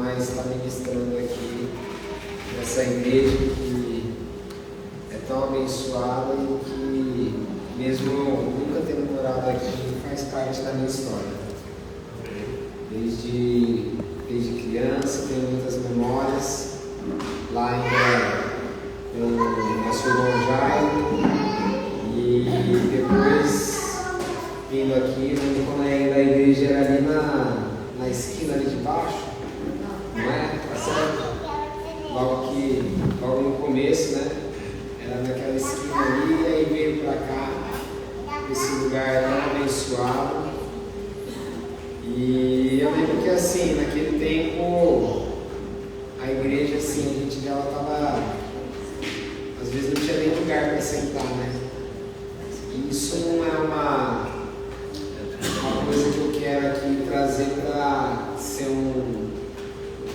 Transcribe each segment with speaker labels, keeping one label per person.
Speaker 1: mas está ministrando aqui nessa igreja que é tão abençoada e que, mesmo nunca tendo morado aqui, faz parte da minha história. Desde criança, tenho muitas memórias. Lá ainda eu nasci no Jairo e depois vindo aqui, quando ainda a igreja era ali na esquina ali de baixo, não é? Tá certo? Logo no começo, né? Era naquela esquina ali, e aí veio pra cá, esse lugar tão abençoado. E eu lembro que assim, naquele tempo, a igreja assim, a gente dela tava, às vezes não tinha nem lugar para sentar, né? E isso não é uma coisa que eu quero aqui trazer para ser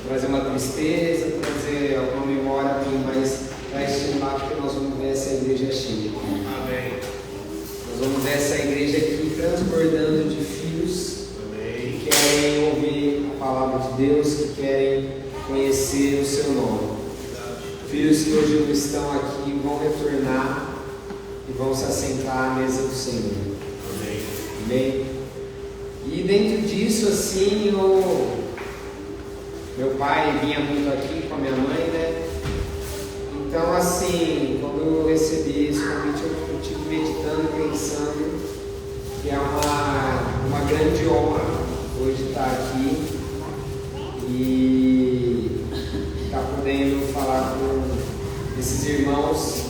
Speaker 1: trazer uma tristeza, trazer alguma memória aqui, mas para estimular, porque nós vamos ver essa igreja cheia. Amém. Nós vamos ver essa igreja aqui transbordando de filhos. Amém. Que querem ouvir a palavra de Deus, que querem conhecer o seu nome. Filhos que hoje não estão aqui vão retornar e vão se assentar à mesa do Senhor. Amém. Amém. E dentro disso, assim, meu pai vinha muito aqui com a minha mãe, né? Então, assim, quando eu recebi esse convite, eu estive meditando, pensando que é uma grande honra hoje estar aqui e estar podendo falar com esses irmãos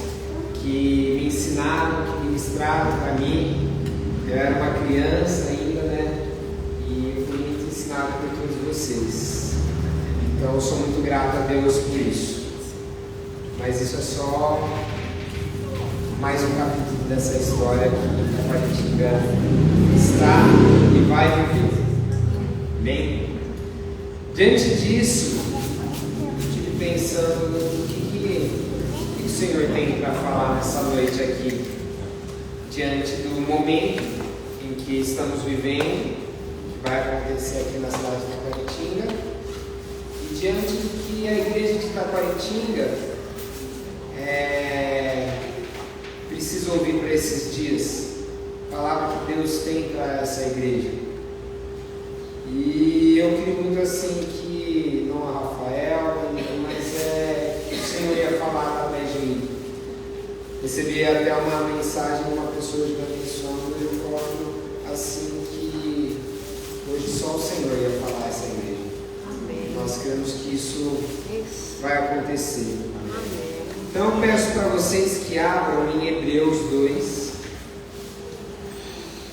Speaker 1: que me ensinaram, que ministraram para mim. Eu era uma criança ainda, né? E eu fui muito ensinado por todos vocês. Então eu sou muito grato a Deus por isso. Mas isso é só mais um capítulo dessa história que a Taquaritinga está e vai viver. Bem, diante disso, estive pensando no que o Senhor tem para falar nessa noite aqui, diante do momento em que estamos vivendo, que vai acontecer aqui na cidade de Taquaritinga, e diante do que a igreja de Taquaritinga precisa ouvir para esses dias, a palavra que Deus tem para essa igreja. E eu queria muito assim que, não a Rafael, mas que o Senhor ia falar através de mim. Recebi até uma mensagem de uma pessoa me abençoando e eu coloco assim que hoje só o Senhor ia falar a essa igreja. Amém. Nós queremos que isso vai acontecer. Amém. Então eu peço para vocês que abram em Hebreus 2,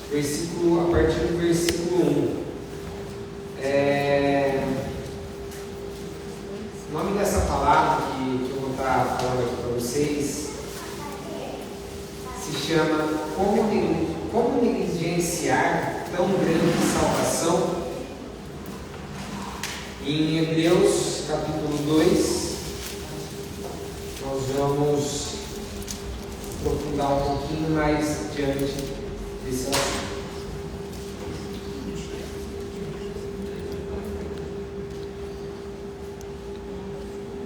Speaker 1: a partir do versículo 1. O nome dessa palavra que eu vou estar falando aqui para vocês se chama Como negligenciar tão grande salvação? Em Hebreus capítulo 2, nós vamos aprofundar um pouquinho mais diante desse assunto.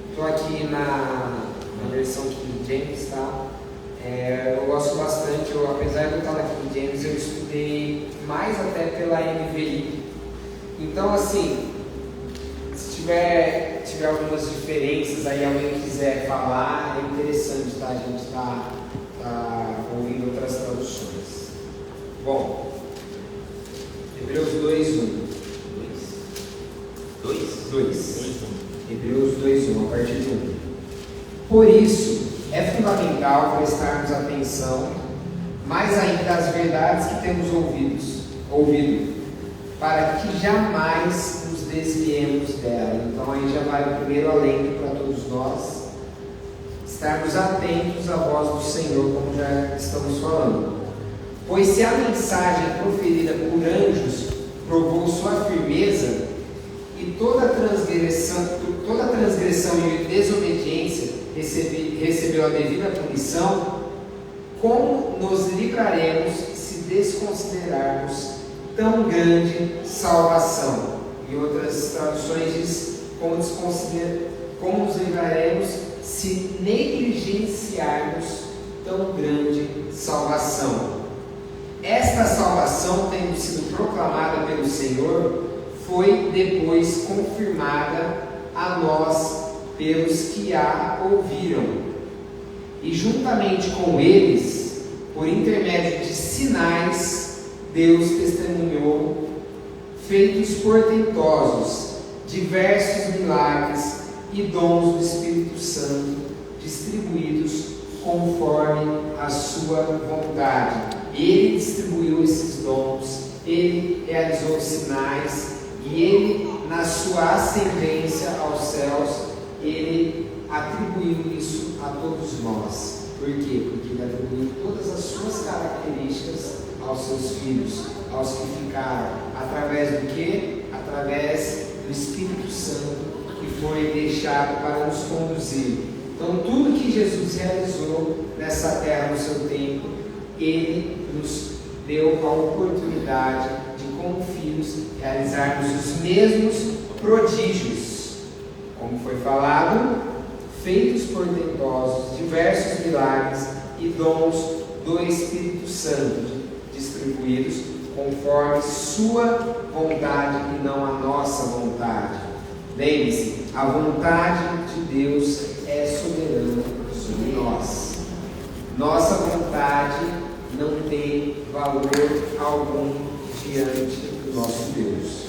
Speaker 1: Estou aqui na versão King James, tá? Eu gosto bastante, apesar de eu estar na King James, eu estudei mais até pela NVI. Então, assim, se tiver algumas diferenças aí, alguém quiser falar, é interessante, tá? A gente está ouvindo outras traduções. Bom, Hebreus 2:1. 2? Hebreus 2:1, a partir de 1. Por isso, é fundamental prestarmos atenção, mais ainda às verdades que temos ouvido, para que jamais nos desviemos dela. Então aí já vai o primeiro alento para todos nós, estarmos atentos à voz do Senhor, como já estamos falando. Pois se a mensagem proferida por anjos provou sua firmeza, e toda transgressão e desobediência recebeu a devida punição, como nos livraremos se desconsiderarmos tão grande salvação? Em outras traduções diz, como nos livraremos se negligenciarmos tão grande salvação? Esta salvação, tendo sido proclamada pelo Senhor, foi depois confirmada a nós pelos que a ouviram. E juntamente com eles, por intermédio de sinais, Deus testemunhou feitos portentosos, diversos milagres e dons do Espírito Santo, distribuídos conforme a sua vontade. Ele distribuiu esses dons, ele realizou sinais, e ele, na sua ascendência aos céus, ele atribuiu isso a todos nós. Por quê? Porque ele atribuiu todas as suas características aos seus filhos, aos que ficaram. Através do quê? Através do Espírito Santo, que foi deixado para nos conduzir. Então, tudo que Jesus realizou nessa terra no seu tempo, ele nos deu a oportunidade de, como filhos, realizarmos os mesmos prodígios, como foi falado, feitos portentosos, diversos milagres e dons do Espírito Santo, distribuídos conforme sua vontade e não a nossa vontade. Lembre-se, a vontade de Deus é soberana sobre nós. Nossa vontade não tem valor algum diante do nosso Deus.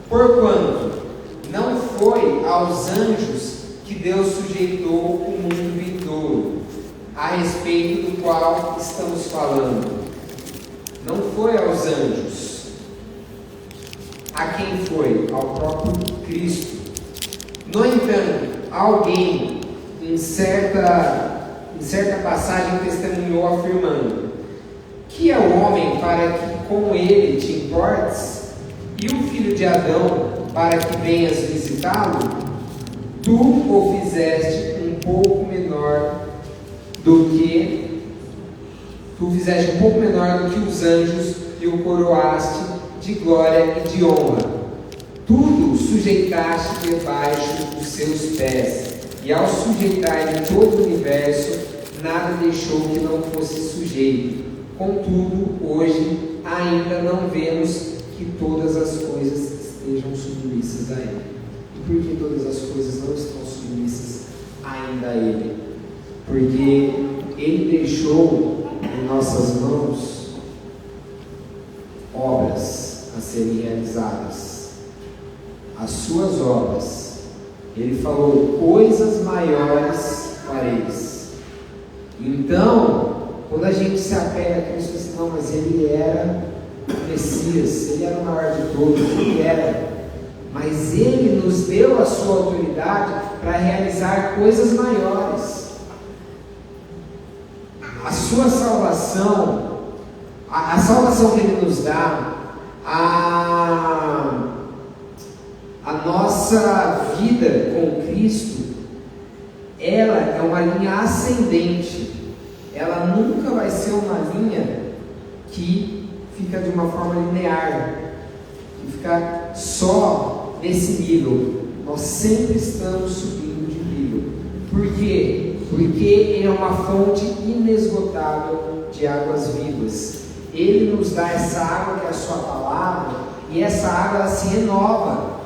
Speaker 1: Porquanto não foi aos anjos que Deus sujeitou o mundo vindouro, a respeito do qual estamos falando. Não foi aos anjos. A quem foi? Ao próprio Cristo. No entanto, alguém em certa passagem testemunhou afirmando: que é o homem para que com ele te importes, e o filho de Adão para que venhas visitá-lo? Tu o fizeste um pouco menor do que os anjos, e o coroaste de glória e de honra. Tudo sujeitaste debaixo dos seus pés, e ao sujeitar-lhe todo o universo, nada deixou que não fosse sujeito. Contudo, hoje ainda não vemos que todas as coisas estejam submissas a Ele. E por que todas as coisas não estão submissas ainda a Ele? Porque Ele deixou em nossas mãos obras a serem realizadas. As suas obras. Ele falou: coisas maiores fareis. Então, quando a gente se apega a Cristo, assim, não, mas Ele era o Messias, Ele era o maior de todos, Ele era. Mas Ele nos deu a sua autoridade para realizar coisas maiores. A sua salvação, a salvação que Ele nos dá, a nossa vida com Cristo, ela é uma linha ascendente. Ela nunca vai ser uma linha que fica de uma forma linear, que fica só nesse nível. Nós sempre estamos subindo de nível. Por quê? Porque Ele é uma fonte inesgotável de águas vivas. Ele nos dá essa água que é a sua palavra, e essa água ela se renova.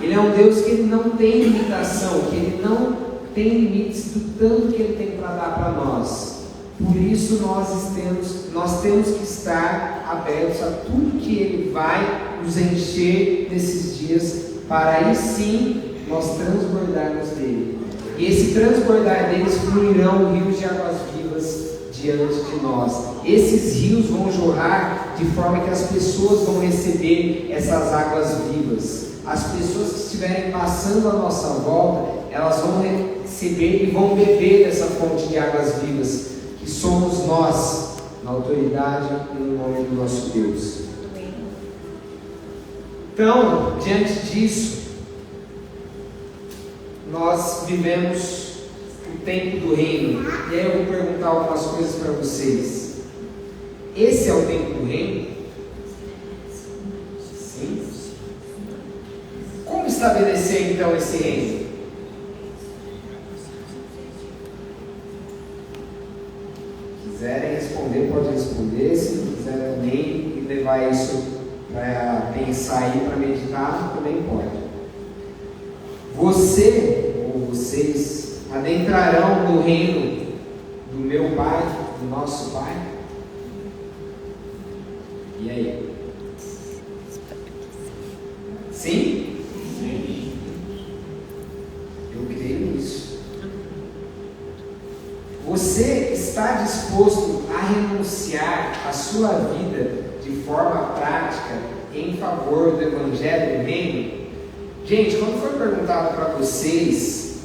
Speaker 1: Ele é um Deus que Ele não tem limitação, que Ele não tem limites do tanto que Ele tem para dar para nós. Por isso nós temos que estar abertos a tudo que Ele vai nos encher nesses dias, para aí sim nós transbordarmos dele. E esse transbordar deles fluirão rios de águas vivas diante de nós. Esses rios vão jorrar de forma que as pessoas vão receber essas águas vivas. As pessoas que estiverem passando à nossa volta, elas vão receber e vão beber dessa fonte de águas vivas, que somos nós, na autoridade e no nome do nosso Deus. Então, diante disso, nós vivemos o tempo do reino. E aí eu vou perguntar algumas coisas para vocês. Esse é o tempo do reino? Sim. Como está estabelecer então esse reino? Quiserem responder, pode responder. Se não quiser também levar isso para pensar aí, para meditar, também pode. Você ou vocês adentrarão no reino do meu Pai, do nosso Pai? E aí? Sim? Sim. Eu creio nisso. Você está disposto a renunciar a sua vida de forma prática em favor do Evangelho do Reino? Gente, quando for perguntado para vocês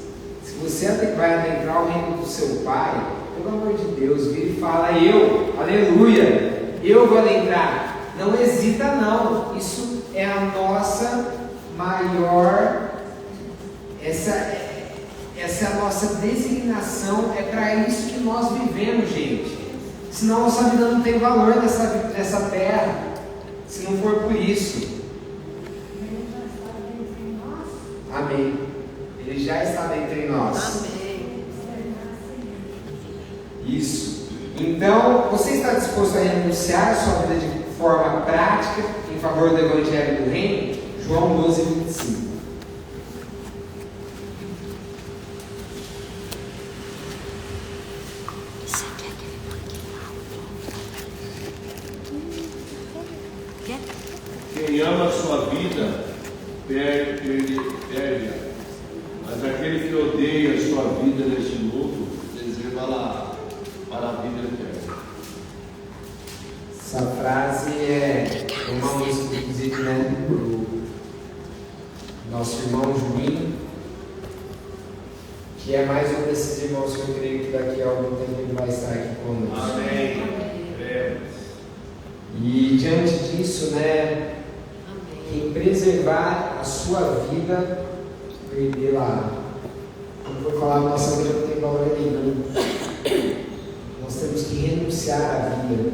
Speaker 1: se você vai adentrar o reino do seu Pai, pelo amor de Deus, vira e fala: eu, aleluia, eu vou adentrar. Não hesita não, isso é a nossa maior, essa é a nossa designação, é para isso que nós vivemos, gente. Senão a nossa vida não tem valor nessa terra, se não for por isso. Amém. Ele já está dentro de nós. Amém. Isso. Então, você está disposto a renunciar a sua vida de forma prática em favor do Evangelho do Reino? João 12, 25.
Speaker 2: Quem ama a sua vida perde-a, mas aquele que odeia a sua vida neste mundo reserva-la para a vida eterna.
Speaker 1: Essa frase é uma música, inclusive, né, do nosso irmão Juninho, que é mais um desses irmãos que eu creio que daqui a algum tempo ele vai estar aqui conosco.
Speaker 2: Amém.
Speaker 1: E diante disso, né, quem preservar a sua vida, perdê-la. Como foi falar, nossa vida não tem valor nenhum. Nós temos que renunciar à vida.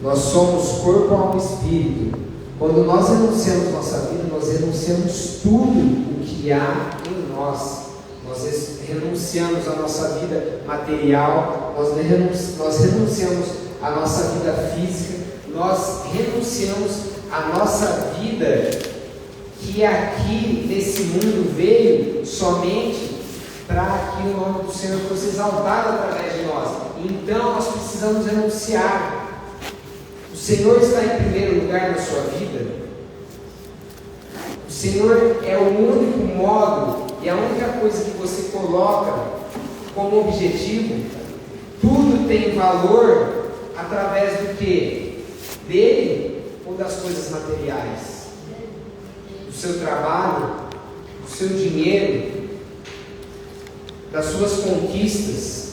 Speaker 1: Nós somos corpo, alma e espírito. Quando nós renunciamos nossa vida, nós renunciamos tudo o que há em nós. Nós renunciamos a nossa vida material, nós renunciamos a nossa vida física, nós renunciamos a nossa vida que aqui nesse mundo veio somente para que o nome do Senhor fosse exaltado através de nós. Então nós precisamos renunciar. O Senhor está em primeiro lugar na sua vida. O Senhor é o único modo e a única coisa que você coloca como objetivo. Tudo tem valor através do que? Dele ou das coisas materiais? Do seu trabalho, do seu dinheiro, das suas conquistas.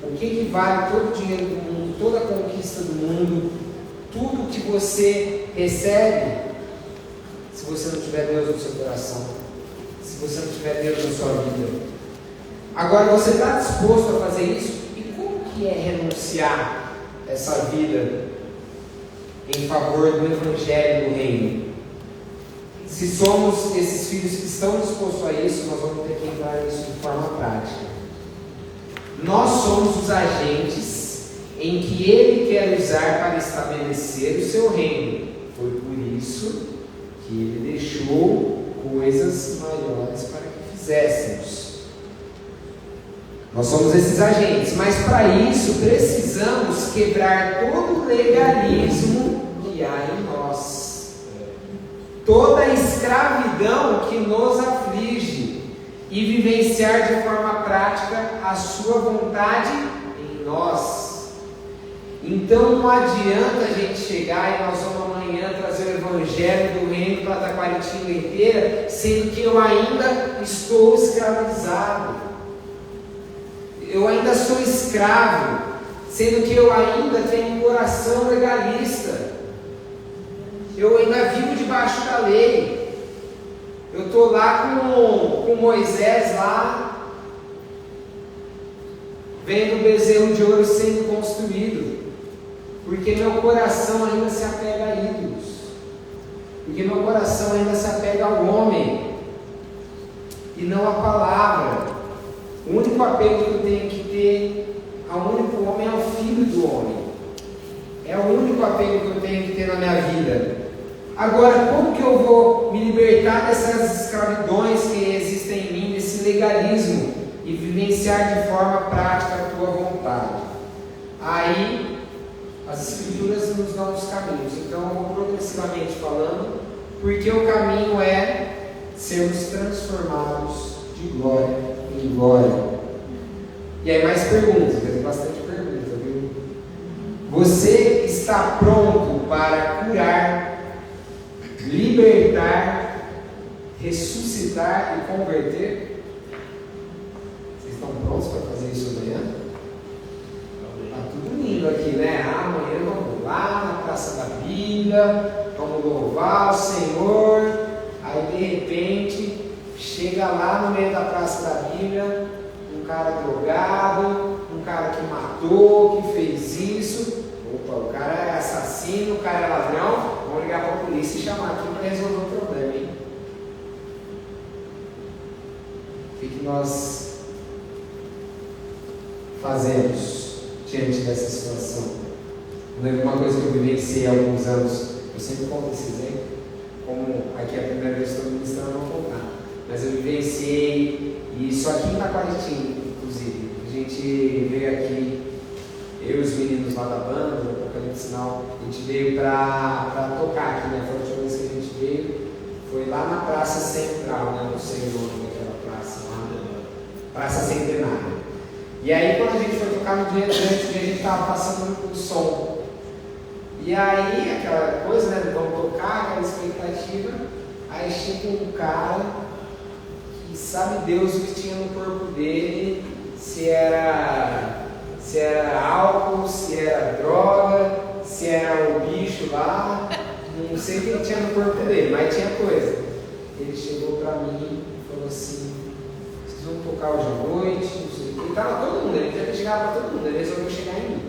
Speaker 1: O que vale todo o dinheiro do mundo, toda a conquista do mundo, tudo que você recebe, se você não tiver Deus no seu coração, se você não tiver Deus na sua vida? Agora, você está disposto a fazer isso? E como que é renunciar essa vida em favor do Evangelho do Reino? Se somos esses filhos que estão dispostos a isso, nós vamos ter que entrar nisso de forma prática. Nós somos os agentes em que Ele quer usar para estabelecer o seu reino. Foi por isso que Ele deixou coisas maiores para que fizéssemos. Nós somos esses agentes, mas para isso precisamos quebrar todo o legalismo que há em nós, toda a escravidão que nos aflige, e vivenciar de forma prática a sua vontade em nós. Então não adianta a gente chegar e nós vamos amanhã trazer o Evangelho do Reino para a Taquaritinga inteira, sendo que eu ainda estou escravizado. Eu ainda sou escravo, sendo que eu ainda tenho um coração legalista. Eu ainda vivo debaixo da lei. Eu estou lá com Moisés lá, vendo o bezerro de ouro sendo construído, porque meu coração ainda se apega a ídolos, porque meu coração ainda se apega ao homem, único apego que eu tenho que ter ao único homem é o Filho do homem. É o único apego que eu tenho que ter na minha vida. Agora, como que eu vou me libertar dessas escravidões que existem em mim, desse legalismo, e vivenciar de forma prática a tua vontade? Aí, as Escrituras nos dão os caminhos. Então, eu vou progressivamente falando, porque o caminho é sermos transformados de glória em glória. E aí, mais perguntas, tem bastante perguntas, viu? Você está pronto para curar, libertar, ressuscitar e converter? Vocês estão prontos para fazer isso amanhã? Está tudo lindo aqui, né? Amanhã vamos lá na Praça da Bíblia, vamos louvar o Senhor. Aí de repente chega lá no meio da Praça da Bíblia um cara drogado, um cara que matou, que fez isso. Opa, o cara é assassino, o cara é ladrão. Vamos ligar para a polícia e chamar aqui para resolver o problema, hein? O que nós fazemos diante dessa situação? Eu lembro uma coisa que eu vivenciei há alguns anos. Eu sempre conto esse exemplo. Como aqui é a primeira vez que estou ministrando, eu não vou contar. Mas eu vivenciei isso aqui em Taquaritinga, inclusive. A gente veio aqui, eu e os meninos lá da banda, do Apocalipse Sinal, a gente veio para tocar aqui, né? Foi a última vez que a gente veio. Foi lá na Praça Central, né? Não sei o nome daquela praça lá, Praça Centenária. E aí, quando a gente foi tocar no dia antes, a gente estava passando o som. E aí, aquela coisa, né? Vamos tocar, aquela expectativa. Aí chega um cara que sabe Deus o que tinha no corpo dele, se era álcool, se era droga, se era o bicho lá, não sei o que tinha no corpo dele, mas tinha coisa. Ele chegou para mim e falou assim: vocês vão tocar hoje à noite, não sei o que. Ele estava todo mundo, ele teve que chegar para todo mundo, ele resolveu chegar em mim.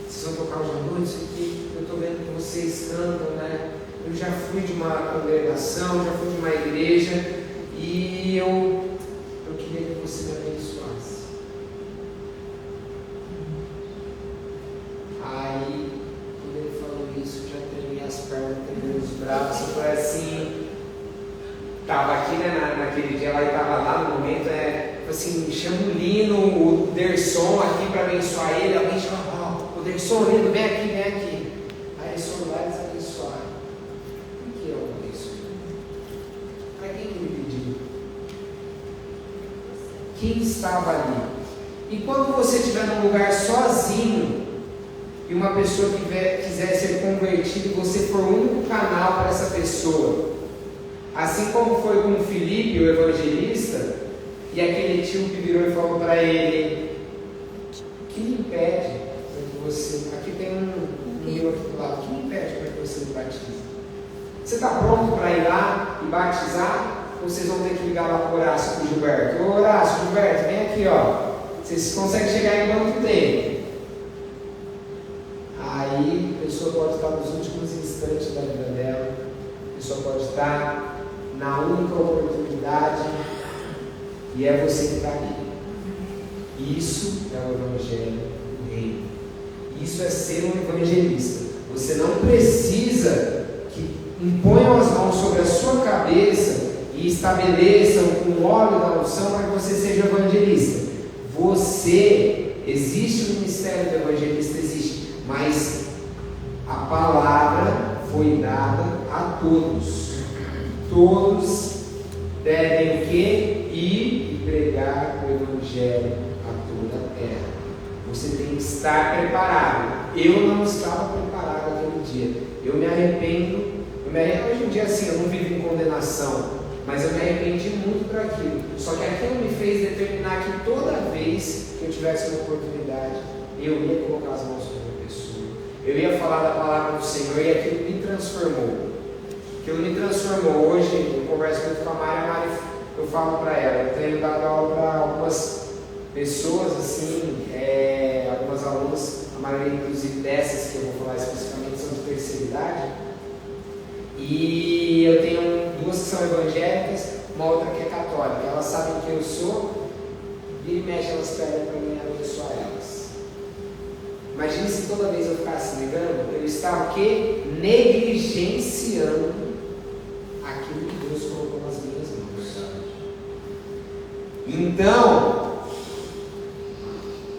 Speaker 1: Vocês vão tocar hoje à noite, não sei o que, eu estou vendo que vocês cantam, né? Eu já fui de uma congregação, já fui de uma igreja, e eu queria que você me abençoasse. Aí, quando ele falou isso, já tremei as pernas, tremei os braços, foi assim. Estava aqui, né, naquele dia lá, e estava lá no momento, assim, chama o Lino, o Derson aqui para abençoar ele. Alguém chama, o Derson, Lino, vem aqui, vem aqui. Aí eles foram lá e eles abençoaram. O que é o isso? Para quem que me pediu? Quem estava ali? E quando você estiver num lugar sozinho, e uma pessoa que quiser ser convertida, e você for o único canal para essa pessoa, assim como foi com Filipe, o evangelista, e aquele tio que virou e falou para ele: que me impede que você, aqui tem um menino aqui do lado, que me impede para que você me batize? Você está pronto para ir lá e batizar? Ou vocês vão ter que ligar lá para o Horácio, para o Gilberto? Ô Horácio, Gilberto, vem aqui, ó. Vocês conseguem chegar em quanto tempo? Aí a pessoa pode estar nos últimos instantes da vida dela, a pessoa pode estar na única oportunidade, e é você que está aqui. Isso é o Evangelho do Reino. Isso é ser um evangelista. Você não precisa que imponham as mãos sobre a sua cabeça e estabeleçam com o óleo da unção para que você seja evangelista. Existe o ministério do evangelista, existe, mas a palavra foi dada a todos. Todos devem o quê? Ir e pregar o evangelho a toda a terra. Você tem que estar preparado. Eu não estava preparado naquele dia. Eu me arrependo. Hoje em dia, assim, eu não vivo em condenação, mas eu me arrependi muito por aquilo. Só que aquilo me fez determinar que toda vez que eu tivesse uma oportunidade, eu ia colocar as mãos sobre uma pessoa. Eu ia falar da palavra do Senhor, e aquilo me transformou. Aquilo me transformou. Hoje, eu converso muito com a Mari, eu falo para ela, eu tenho dado aula para algumas pessoas, assim, algumas alunas, a maioria inclusive dessas que eu vou falar especificamente são de terceira idade, e eu tenho duas que são evangélicas, uma outra que é católica. Elas sabem quem eu sou, vira e mexe elas pedem para mim abençoar elas. Imagine se toda vez eu ficasse ligando, eu estava o quê? Negligenciando aquilo que Deus colocou nas minhas mãos. Então,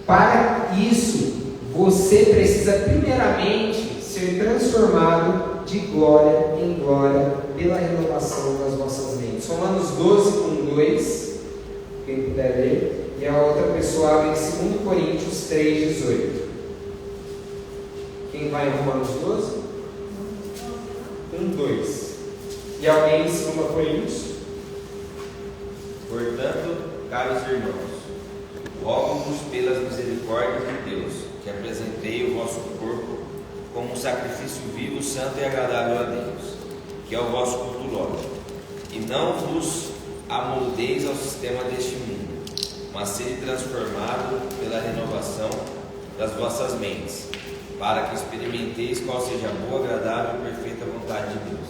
Speaker 1: para isso, você precisa primeiramente ser transformado de glória em glória pela renovação das vossas mentes. Romanos 12:2, quem puder ler, e a outra pessoa abre em 2 Coríntios 3:18. Quem vai em Romanos 12? 1:2. E alguém em 2 Coríntios?
Speaker 3: Portanto, caros irmãos, rogo-vos pelas misericórdias de Deus, que apresentei o vosso corpo como um sacrifício vivo, santo e agradável a Deus, que é o vosso culto lógico. E não vos amoldeis ao sistema deste mundo, mas sede transformado pela renovação das vossas mentes, para que experimenteis qual seja a boa, agradável e perfeita vontade de Deus.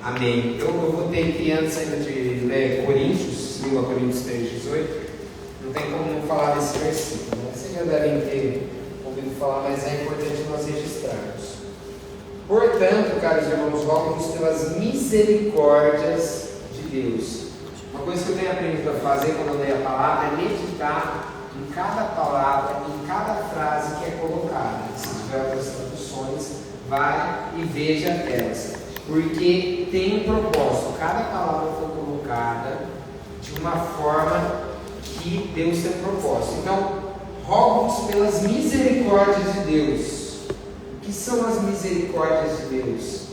Speaker 1: Amém. Eu vou ter criança ainda de ler Coríntios, 2 Coríntios 3:18. Não tem como não falar desse versículo, né? Vocês já devem ter ouvido falar, mas é importante nós registrarmos. Portanto, caros irmãos, rogo-vos pelas misericórdias de Deus. Uma coisa que eu tenho aprendido a fazer quando eu leio a palavra é meditar em cada palavra, em cada frase que é colocada. Se tiver outras traduções, vai e veja elas, porque tem um propósito. Cada palavra foi colocada de uma forma que Deus tem um propósito. Então, rogo-vos pelas misericórdias de Deus. O que são as misericórdias de Deus?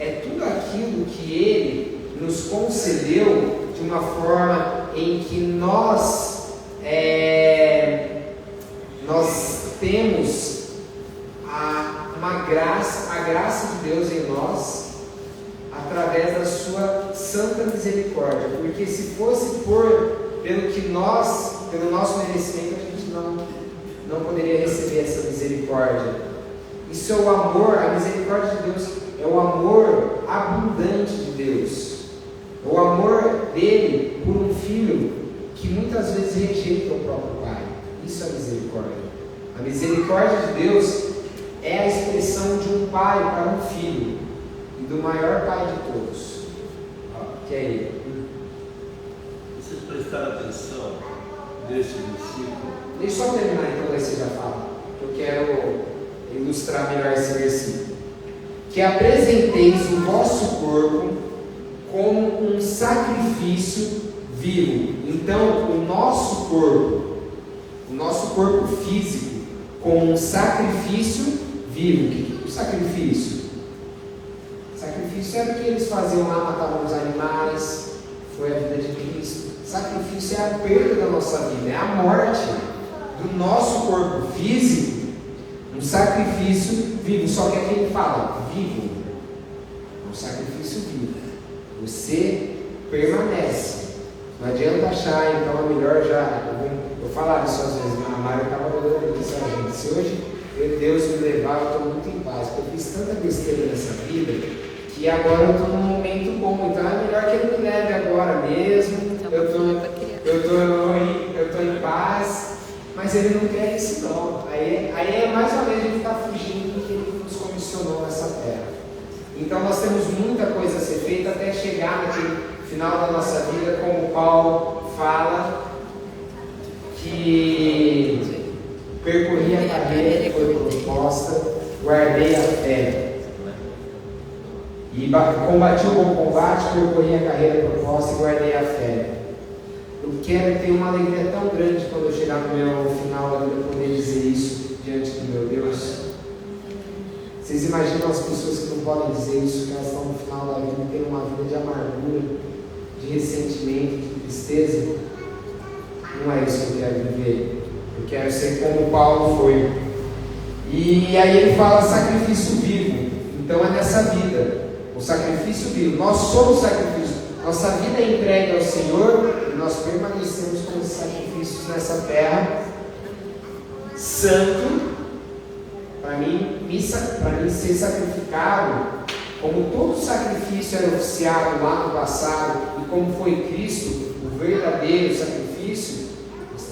Speaker 1: É tudo aquilo que Ele nos concedeu de uma forma em que nós temos a graça de Deus em nós, através da sua santa misericórdia. Porque se fosse pelo nosso merecimento, a gente não poderia receber essa misericórdia. Isso é o amor, a misericórdia de Deus é o amor abundante de Deus, o amor dele por um filho que muitas vezes rejeita o próprio pai. Isso é misericórdia. A misericórdia de Deus é a expressão de um pai para um filho, e do maior pai de todos, que é ele.
Speaker 2: Vocês prestaram atenção nesse versículo?
Speaker 1: Deixa eu só terminar então, daí você já fala, que eu quero ilustrar melhor esse versículo. Que apresenteis o vosso corpo como um sacrifício vivo. Então, o nosso corpo físico, como um sacrifício vivo. O que é um sacrifício? Sacrifício era o que eles faziam lá, matavam os animais, foi a vida de Cristo. Sacrifício é a perda da nossa vida, é a morte do nosso corpo físico, um sacrifício vivo. Só que aqui ele fala vivo, um sacrifício vivo. Você permanece. Não adianta achar, então é melhor já. Eu falava isso às vezes, a Mari estava olhando isso, gente. Se hoje Deus me levar, eu estou muito em paz, porque eu fiz tanta besteira nessa vida que agora eu estou num momento bom. Então é melhor que Ele me leve agora mesmo. Eu estou em paz, mas Ele não quer isso não. Aí é mais uma vez a gente está fugindo do que Ele nos comissionou nessa terra. Então nós temos muita coisa a ser feita até chegar naquele final da nossa vida, como Paulo fala, que percorri a carreira que foi proposta, guardei a fé. E combati o bom combate, percorri a carreira proposta e guardei a fé. Eu quero ter uma alegria tão grande quando eu chegar no meu final da vida, poder dizer isso diante do meu Deus. Vocês imaginam as pessoas que não podem dizer isso, que elas estão no final da vida, têm uma vida de amargura, de ressentimento, de tristeza? Não é isso que eu quero viver. Eu quero ser como Paulo foi. E aí ele fala sacrifício vivo. Então é nessa vida, o sacrifício vivo. Nós somos sacrifício. Nossa vida é entregue ao Senhor e nós permanecemos como sacrifícios nessa terra. Santo, para mim ser sacrificado, como todo sacrifício era oficiado lá no passado, e como foi Cristo, o verdadeiro sacrifício,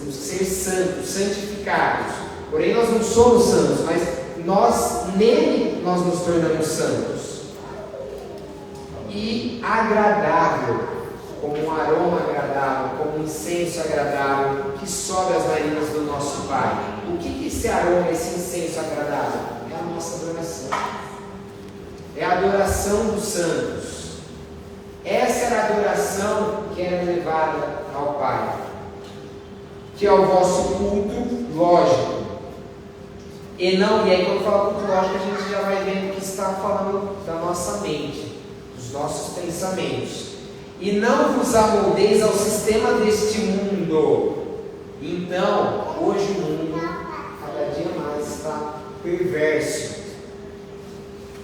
Speaker 1: temos que ser santos, santificados. Porém, nós não somos santos, mas nele nós nos tornamos santos. E agradável, como um aroma agradável, como um incenso agradável, que sobe às narinas do nosso Pai. O que é esse aroma, esse incenso agradável? É a nossa adoração. É a adoração dos santos. Essa era a adoração que era levada ao Pai, que é o vosso culto lógico. E aí quando fala culto lógico, a gente já vai vendo que está falando da nossa mente, dos nossos pensamentos. E não vos amoldeis ao sistema deste mundo. Então, hoje o mundo cada dia mais está perverso.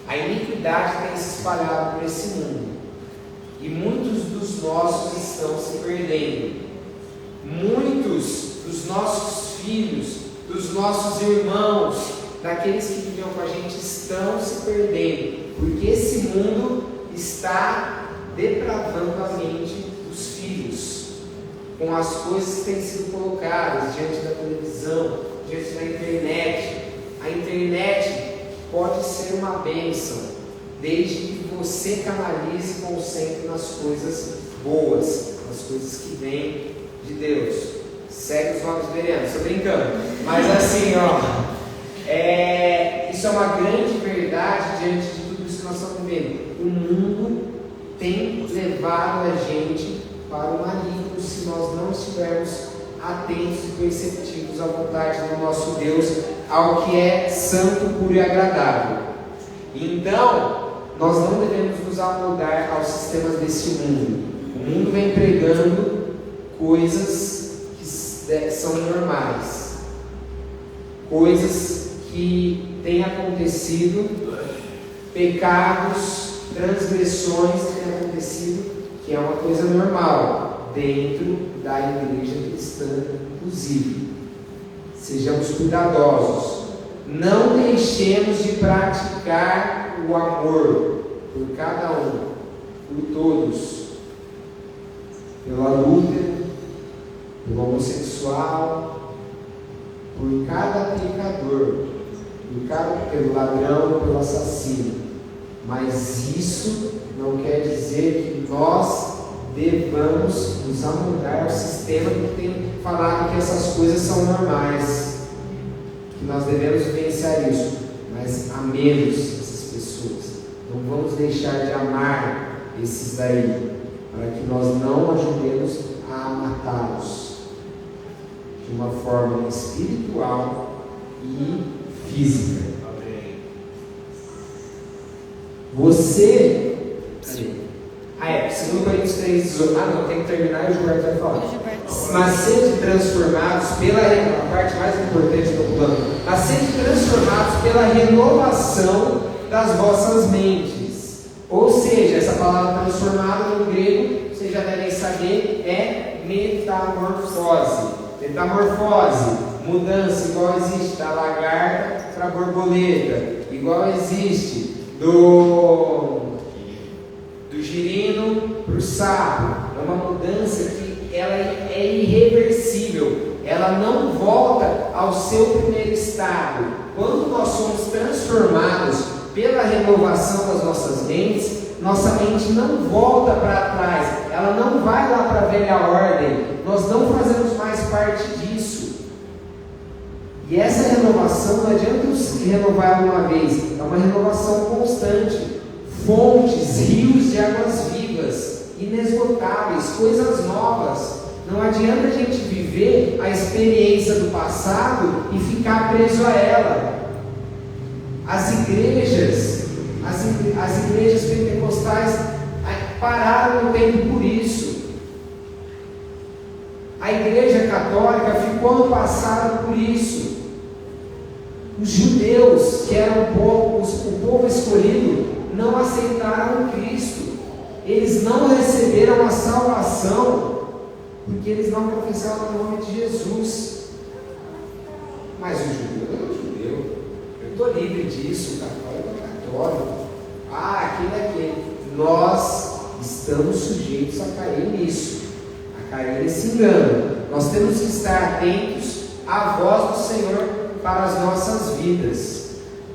Speaker 1: A iniquidade tem se espalhado por esse mundo. E muitos dos nossos estão se perdendo. Muitos dos nossos filhos, dos nossos irmãos, daqueles que viviam com a gente, estão se perdendo. Porque esse mundo está depravando a mente dos filhos com as coisas que têm sido colocadas diante da televisão, diante da internet. A internet pode ser uma bênção, desde que você canalize e concentre nas coisas boas, nas coisas que vêm de Deus. Segue os nomes verianos, estou brincando, mas assim, isso é uma grande verdade diante de tudo isso que nós estamos vivendo. O mundo tem levado a gente para o maligno se nós não estivermos atentos e perceptivos à vontade do nosso Deus, ao que é santo, puro e agradável. Então, nós não devemos nos amoldar aos sistemas deste mundo. O mundo vem pregando coisas que são normais, coisas que têm acontecido, pecados, transgressões que têm acontecido, que é uma coisa normal dentro da igreja cristã, inclusive. Sejamos cuidadosos, não deixemos de praticar o amor por cada um, por todos, pelo adúltero, pelo homossexual, por cada pecador, pelo ladrão, pelo assassino. Mas isso não quer dizer que nós devamos nos amoldar ao sistema que tem falado que essas coisas são normais, que nós devemos vivenciar isso, mas amemos essas pessoas, não vamos deixar de amar esses daí, para que nós não ajudemos a matá-los de uma forma espiritual e física. Você... 2 Coríntios 3,18. Tem que terminar e o Gilberto vai falar. Mas sede transformados pela... A parte mais importante do plano. Mas sede transformados pela renovação das vossas mentes. Ou seja, essa palavra transformada no grego, vocês já devem saber, é metamorfose. Metamorfose, mudança, igual existe da lagarta para a borboleta, igual existe do girino para o sapo. É uma mudança que ela é irreversível, ela não volta ao seu primeiro estado. Quando nós somos transformados pela renovação das nossas mentes, nossa mente não volta para trás, ela não vai lá para a velha ordem, nós não fazemos mais parte disso. E essa renovação não adianta renovar uma vez, é uma renovação constante. Fontes, rios de águas vivas, inesgotáveis, coisas novas. Não adianta a gente viver a experiência do passado e ficar preso a ela. As igrejas pentecostais pararam no tempo por isso. A igreja católica ficou no passado por isso. Os judeus, que eram o povo escolhido, não aceitaram Cristo. Eles não receberam a salvação porque eles não confessaram o nome de Jesus. Mas o judeu é o judeu. Eu estou livre disso, o católico é católico. Aquele é aquele. Nós estamos sujeitos a cair nisso. a cair nesse engano. Nós temos que estar atentos à voz do Senhor para as nossas vidas.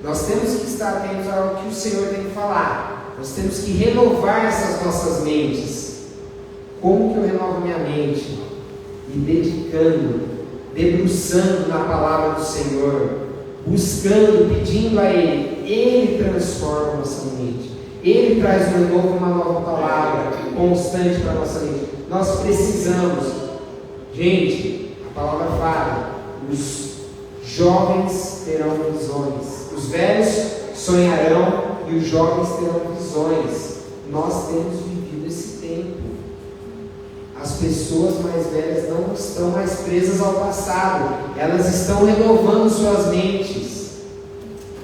Speaker 1: Nós temos que estar atentos ao que o Senhor tem que falar. Nós temos que renovar essas nossas mentes. Como que eu renovo minha mente? Me dedicando, debruçando na palavra do Senhor, buscando, pedindo a Ele. Ele transforma a nossa mente. Ele traz de novo uma nova palavra constante para a nossa mente. Nós precisamos, gente, a palavra fala, os jovens terão visões, os velhos sonharão e os jovens terão visões. Nós temos vivido esse tempo. As pessoas mais velhas não estão mais presas ao passado, elas estão renovando suas mentes,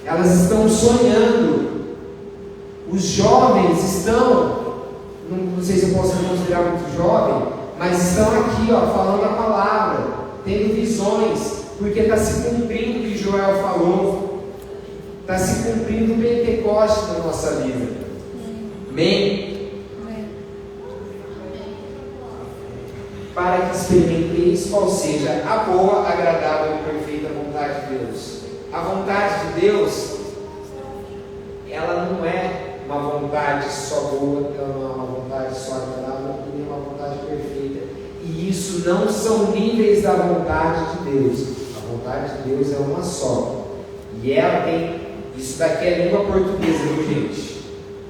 Speaker 1: elas estão sonhando. Os jovens estão, não sei se eu posso me considerar muito jovem, mas estão aqui, falando a palavra, tendo visões, porque está se cumprindo o que Joel falou, está se cumprindo o Pentecoste na nossa vida. Amém? Para que experimenteis qual seja a boa, agradável e perfeita vontade de Deus. A vontade de Deus, ela não é uma vontade só boa, ela não é uma vontade só agradável, e nem uma vontade perfeita. E isso não são níveis da vontade de Deus. A vontade de Deus é uma só. E ela tem, isso daqui é língua portuguesa, viu, gente?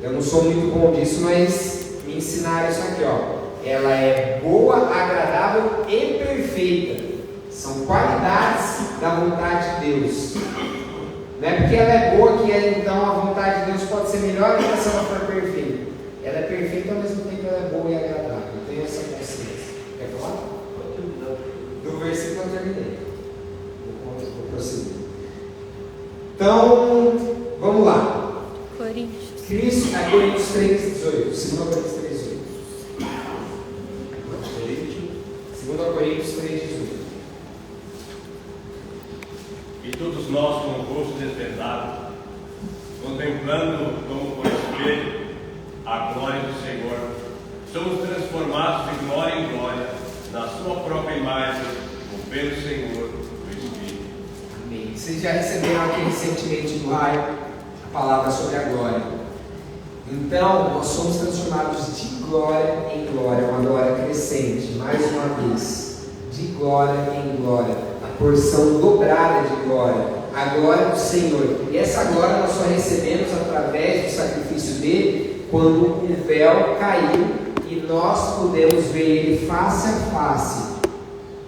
Speaker 1: Eu não sou muito bom disso, mas me ensinaram isso aqui, Ela é boa, agradável e perfeita. São qualidades da vontade de Deus. Não é porque ela é boa que então a vontade de Deus pode ser melhor ainda se ela for perfeita. Ela é perfeita ao mesmo tempo que ela é boa e agradável. Eu tenho essa consciência. Quer falar? Do versículo eu terminei. Vou prosseguir. Então, vamos lá. Coríntios 3,18. 2 Coríntios 3,18. 2 Coríntios 3,18.
Speaker 4: E todos nós, com o rosto desvendado, contemplando como por espelho a glória do Senhor, somos transformados de glória em glória, na sua própria imagem, pelo Senhor, o Espírito.
Speaker 1: Amém. Vocês já receberam aqui recentemente no raio a palavra sobre a glória. Então, nós somos transformados de glória em glória, uma glória crescente, mais uma vez, de glória em glória. Porção dobrada de glória, a glória do Senhor. E essa glória nós só recebemos através do sacrifício dele, quando o véu caiu e nós podemos ver ele face a face,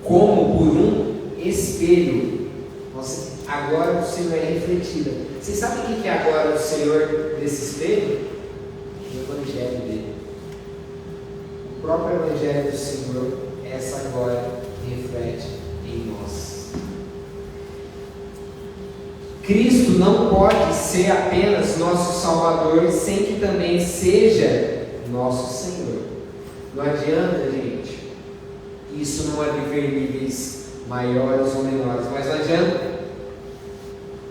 Speaker 1: como por um espelho. Nossa, a glória do Senhor é refletida. Vocês sabem o que é a glória do Senhor desse espelho? O Evangelho dele. O próprio Evangelho do Senhor, essa glória reflete em nós. Cristo não pode ser apenas nosso Salvador sem que também seja nosso Senhor. Não adianta, gente, isso não é viver níveis maiores ou menores, mas não adianta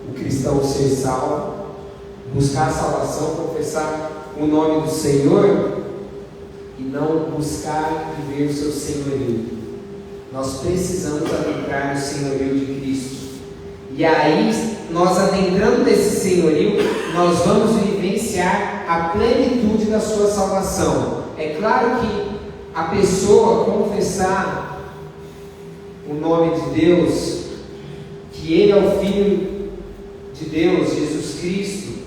Speaker 1: o cristão ser salvo, buscar a salvação, confessar o nome do Senhor e não buscar viver o seu senhorio. Nós precisamos adentrar no senhorio de Cristo. E aí, nós adentrando nesse senhorio, nós vamos vivenciar a plenitude da sua salvação. É claro que a pessoa confessar o nome de Deus, que Ele é o Filho de Deus, Jesus Cristo,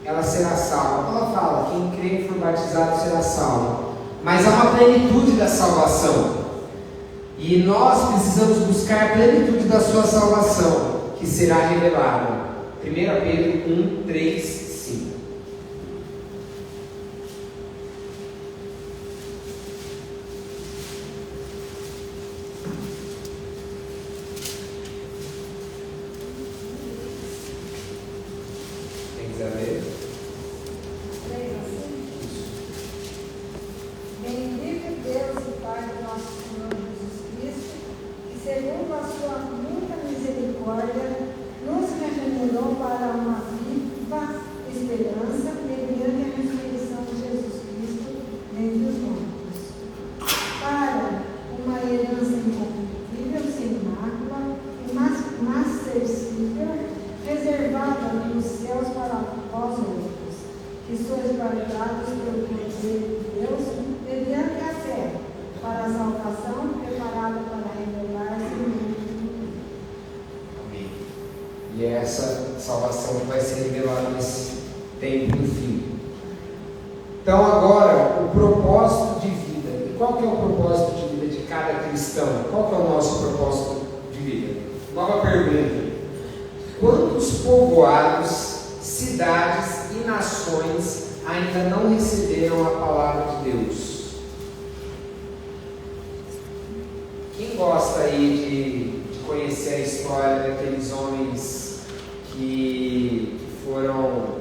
Speaker 1: ela será salva. Ela fala, quem crê e for batizado será salvo. Mas há uma plenitude da salvação. E nós precisamos buscar a plenitude da sua salvação, que será revelada. 1 Pedro 1, 3, 5. Tem que saber?
Speaker 5: Bendito Deus e Pai do nosso Senhor Jesus Cristo, que segundo a sua muita misericórdia, nos regenerou para uma viva esperança mediante a ressurreição de Jesus Cristo dentre os mortos, para
Speaker 1: essa salvação que vai ser revelada nesse tempo do fim. Então agora, o propósito de vida. E qual que é o propósito de vida de cada cristão? Qual que é o nosso propósito de vida? Nova pergunta. Quantos povoados, cidades e nações ainda não receberam a palavra de Deus? Quem gosta aí de conhecer a história daqueles homens que foram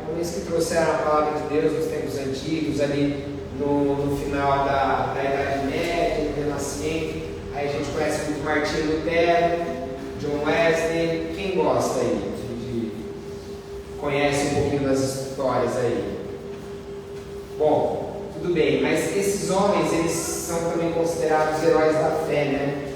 Speaker 1: homens que trouxeram a palavra de Deus nos tempos antigos, ali no final da Idade Média, no Renascimento? Aí a gente conhece muito Martinho Lutero, John Wesley. Quem gosta aí? Conhece um pouquinho das histórias aí? Bom, tudo bem, mas esses homens, eles são também considerados heróis da fé, né?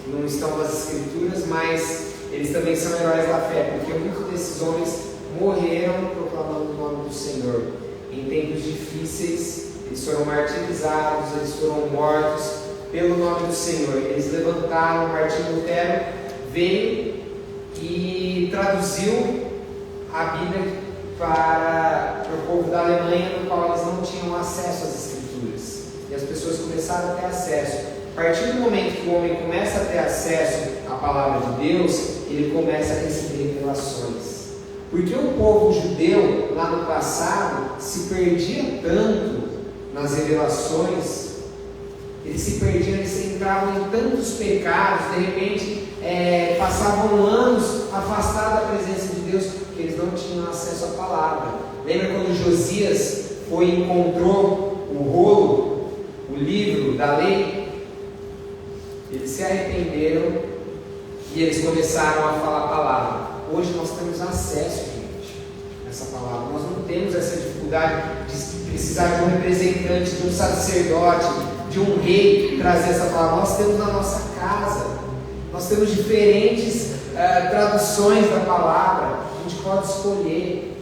Speaker 1: Não estão nas escrituras, mas eles também são heróis da fé, porque muitos desses homens morreram proclamando o nome do Senhor. Em tempos difíceis, eles foram martirizados, eles foram mortos pelo nome do Senhor. Eles levantaram. Martinho Lutero veio e traduziu a Bíblia para o povo da Alemanha, no qual eles não tinham acesso às escrituras, e as pessoas começaram a ter acesso. A partir do momento que o homem começa a ter acesso à palavra de Deus, ele começa a receber revelações. Porque o povo judeu, lá no passado, se perdia tanto nas revelações, eles se perdiam, eles entravam em tantos pecados, de repente passavam anos afastados da presença de Deus, porque eles não tinham acesso à palavra. Lembra quando Josias foi e encontrou o rolo, o livro da lei? Eles se arrependeram e eles começaram a falar a palavra. Hoje nós temos acesso, gente, a essa palavra. Nós não temos essa dificuldade de precisar de um representante, de um sacerdote, de um rei trazer essa palavra. Nós temos na nossa casa. Nós temos diferentes traduções da palavra. A gente pode escolher.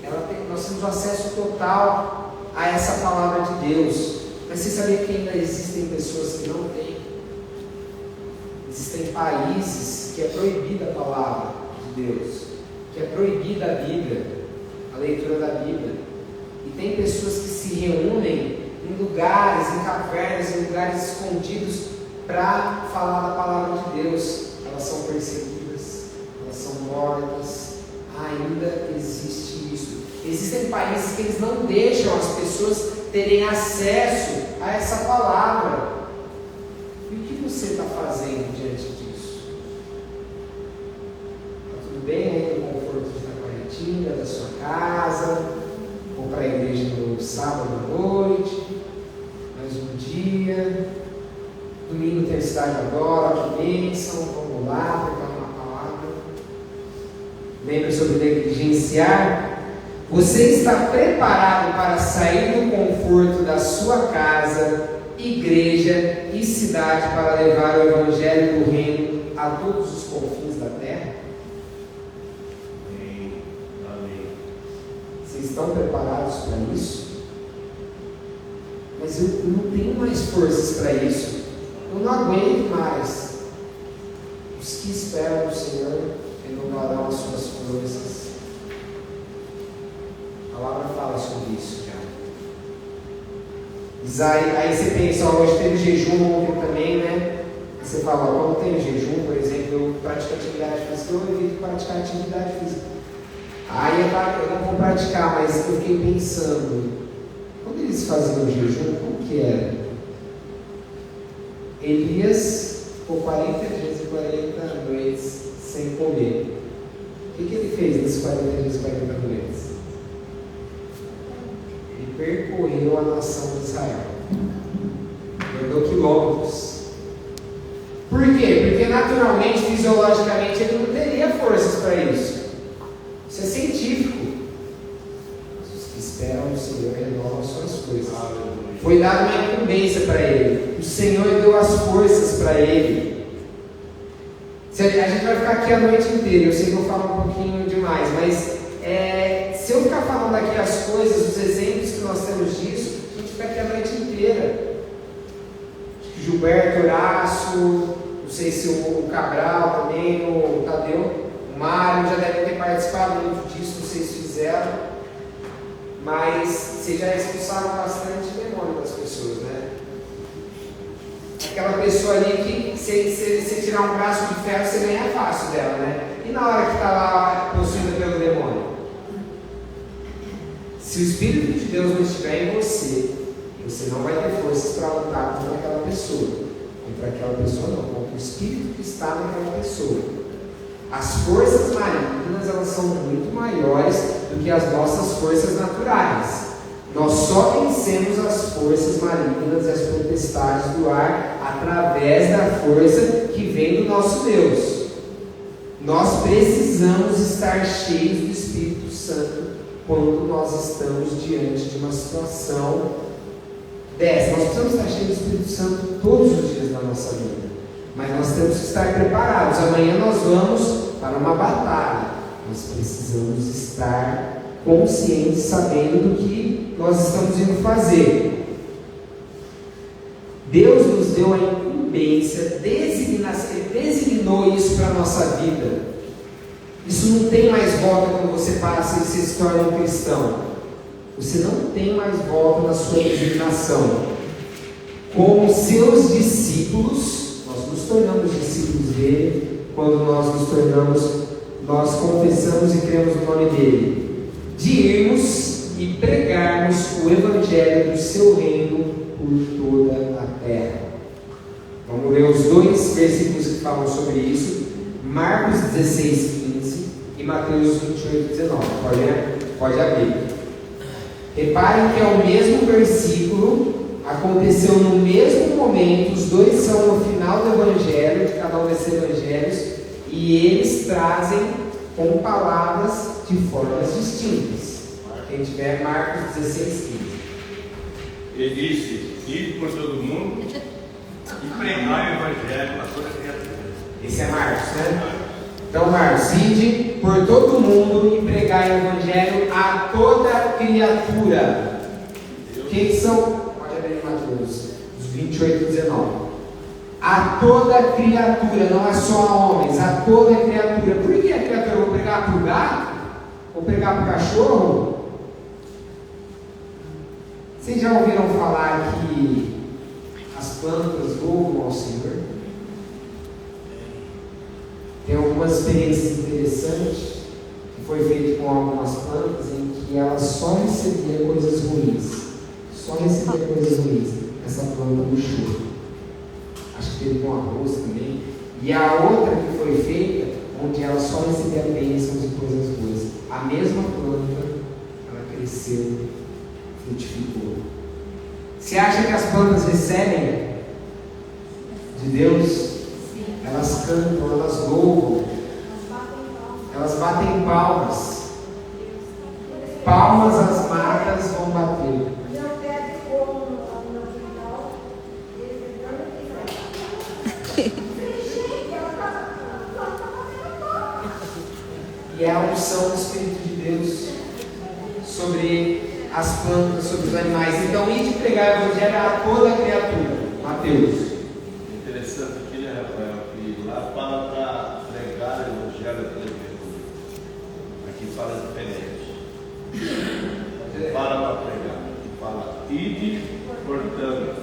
Speaker 1: Nós temos acesso total a essa palavra de Deus. Mas você sabia que ainda existem pessoas que não têm? Existem países que é proibida a palavra de Deus, que é proibida a Bíblia, a leitura da Bíblia. E tem pessoas que se reúnem em lugares, em cavernas, em lugares escondidos para falar da palavra de Deus. Elas são perseguidas, elas são mortas. Ainda existe isso. Existem países que eles não deixam as pessoas terem acesso a essa palavra. E o que você está fazendo diante disso? Está tudo bem aí no conforto de estar com a retina da sua casa, ou para a igreja no sábado à noite, mais um dia, domingo tem cidade agora, que bênção, vamos lá, preparar uma palavra. Lembra sobre negligenciar? Você está preparado para sair do conforto da sua casa, igreja e cidade para levar o Evangelho do Reino a todos os confins da terra?
Speaker 2: Amém.
Speaker 1: Vocês estão preparados para isso? Mas eu não tenho mais forças para isso. Eu não aguento mais. Os que esperam no Senhor renovarão as suas forças. A palavra fala sobre isso, cara. Aí você pensa, hoje teve jejum ontem também, né? E você fala, quando tem jejum, por exemplo, eu pratico atividade física, eu evito praticar atividade física. Aí eu não vou praticar, mas eu fiquei pensando, quando eles faziam o jejum, como que era? Elias ficou 40 dias e 40 noites sem comer. O que ele fez nesses 40 dias e 40 noites? Ele percorreu a nação de Israel. Andou quilômetros. Por quê? Porque naturalmente, fisiologicamente, ele não teria forças para isso. Isso é científico. Os que esperam no Senhor renovam suas forças. Foi dada uma incumbência para ele. O Senhor deu as forças para ele. A gente vai ficar aqui a noite inteira. Eu sei que eu falo um pouquinho demais, mas se eu ficar falando aqui as coisas, os exemplos que nós temos disso, a gente fica aqui a noite inteira. Gilberto, Horácio, não sei se o Cabral também, o Tadeu, Mário já deve ter participado muito disso, vocês fizeram, mas vocês já expulsaram bastante demônio das pessoas, né? Aquela pessoa ali que se tirar um braço de ferro, você ganha fácil dela, né? E na hora que está lá possuída pelo demônio? Se o Espírito de Deus não estiver em você, você não vai ter forças para lutar contra aquela pessoa. Contra aquela pessoa não, contra o Espírito que está naquela pessoa. As forças malignas, elas são muito maiores do que as nossas forças naturais. Nós só vencemos as forças malignas e as potestades do ar através da força que vem do nosso Deus. Nós precisamos estar cheios do Espírito Santo quando nós estamos diante de uma situação dessa. Nós precisamos estar cheios do Espírito Santo todos os dias da nossa vida, mas nós temos que estar preparados. Amanhã nós vamos para uma batalha. Nós precisamos estar conscientes, sabendo do que nós estamos indo fazer. Deus nos deu a incumbência, Ele designou isso para a nossa vida. Isso não tem mais volta quando você passa e você se torna um cristão. Você não tem mais volta na sua designação. Como seus discípulos, nós nos tornamos discípulos dele quando nós confessamos e cremos no nome dele, de irmos e pregarmos o evangelho do seu reino por toda a terra. Vamos ler os dois versículos que falam sobre isso, Marcos 16:15 e Mateus 28:19. Pode abrir. Reparem que é o mesmo versículo, aconteceu no mesmo momento, os dois são no final do evangelho, de cada um desses evangelhos, e eles trazem com palavras de formas distintas. Quem tiver Marcos 16:15.
Speaker 4: Ele disse: ide por todo mundo e pregai o evangelho a toda criatura.
Speaker 1: Esse é Marcos, né? Então, Marcos, ide por todo mundo e pregai o evangelho a toda criatura. Quem são? Pode abrir Mateus 28:19. A toda criatura, não é só a homens, a toda criatura. Por que a criatura? Vou pregar para o gato? Vou pregar para o cachorro? Vocês já ouviram falar que as plantas louvam ao Senhor? Tem algumas experiências interessantes que foi feito com algumas plantas em que ela só recebia coisas ruins. Só recebia coisas ruins. Essa planta murchou. Acho que teve com arroz também. E a outra que foi feita, onde ela só recebia bênçãos e coisas boas. A mesma planta, ela cresceu, frutificou. Você acha que as plantas recebem de Deus? Elas cantam, elas louvam, elas batem palmas. Palmas as matas vão bater. E é a unção do Espírito de Deus sobre as plantas, sobre os animais. Então, ide pregar o evangelho a toda criatura. Mateus.
Speaker 2: Interessante aqui, né, Rafael? Que lá fala para pregar o evangelho a toda criatura. Aqui fala diferente. Fala para pregar. Aqui fala: ide, portanto,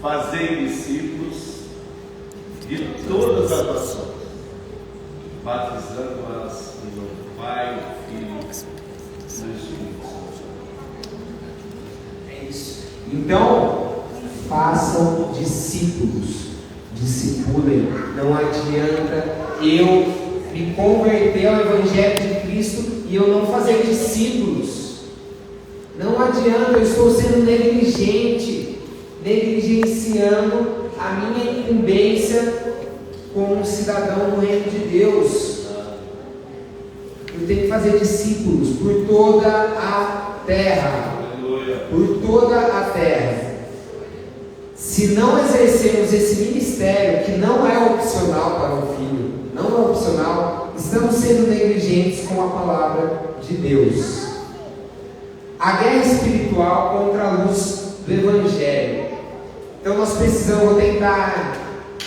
Speaker 2: fazei discípulos de todas as nações, batizando-as em nome do Pai, do Filho e do Espírito Santo.
Speaker 1: É isso. Então, façam discípulos. Discipulem. Não adianta eu me converter ao Evangelho de Cristo e eu não fazer discípulos. Não adianta, eu estou sendo negligente, negligenciando a minha incumbência como um cidadão do reino de Deus. Eu tenho que fazer discípulos por toda a terra. Por toda a terra. Se não exercermos esse ministério, que não é opcional para o filho, não é opcional, estamos sendo negligentes com a palavra de Deus. A guerra espiritual contra a luz do Evangelho. Então nós precisamos, vou tentar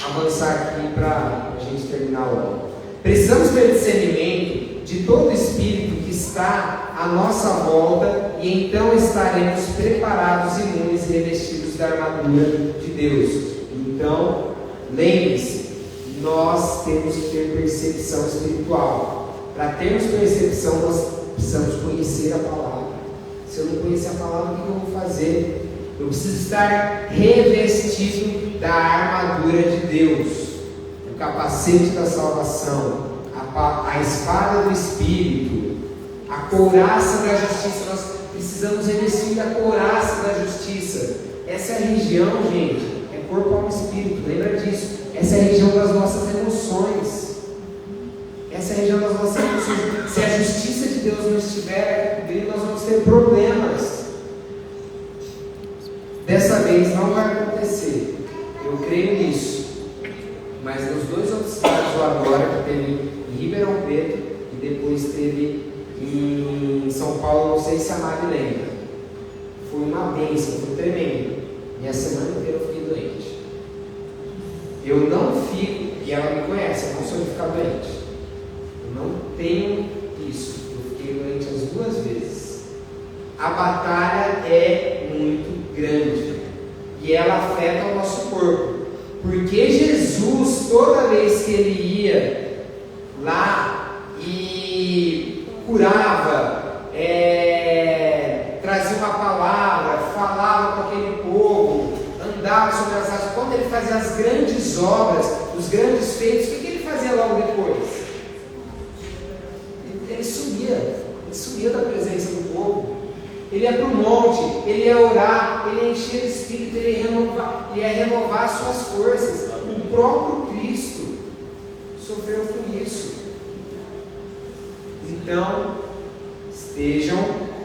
Speaker 1: avançar aqui para a gente terminar logo. Precisamos ter discernimento de todo espírito que está à nossa volta, e então estaremos preparados, imunes e revestidos da armadura de Deus. Então, lembre-se, nós temos que ter percepção espiritual. Para termos percepção, nós precisamos conhecer a palavra. Se eu não conhecer a palavra, o que eu vou fazer? Eu preciso estar revestido da armadura de Deus, o capacete da salvação, a espada do Espírito, a couraça da justiça. Nós precisamos revestir da couraça da justiça. Essa é a região, gente, é corpo, alma e espírito, lembra disso. Essa é a região das nossas emoções. Essa é a região das nossas emoções. Se a justiça de Deus não estiver cobrindo, nós vamos ter problemas. Dessa vez não vai acontecer, eu creio nisso. Mas nos dois outros casos agora, que teve em Ribeirão Preto e depois teve em São Paulo, não sei se a Mari lembra, foi uma bênção, foi tremendo. Minha semana inteira eu fiquei doente. Eu não fico, e ela me conhece, eu não sou de ficar doente. Eu não tenho isso, eu fiquei doente as 2 vezes. A batalha é muito grande e ela afeta o nosso corpo, porque Jesus, toda vez que ele ia lá e curava, trazia uma palavra, falava com aquele povo, andava sobre as águas, quando ele fazia as grandes obras, os grandes feitos, o que ele fazia logo depois? Ele sumia da presença do povo. Ele ia para o monte, ele ia orar, ele ia encher de espírito, ele ia renovar suas forças. O próprio Cristo sofreu com isso. Então, estejam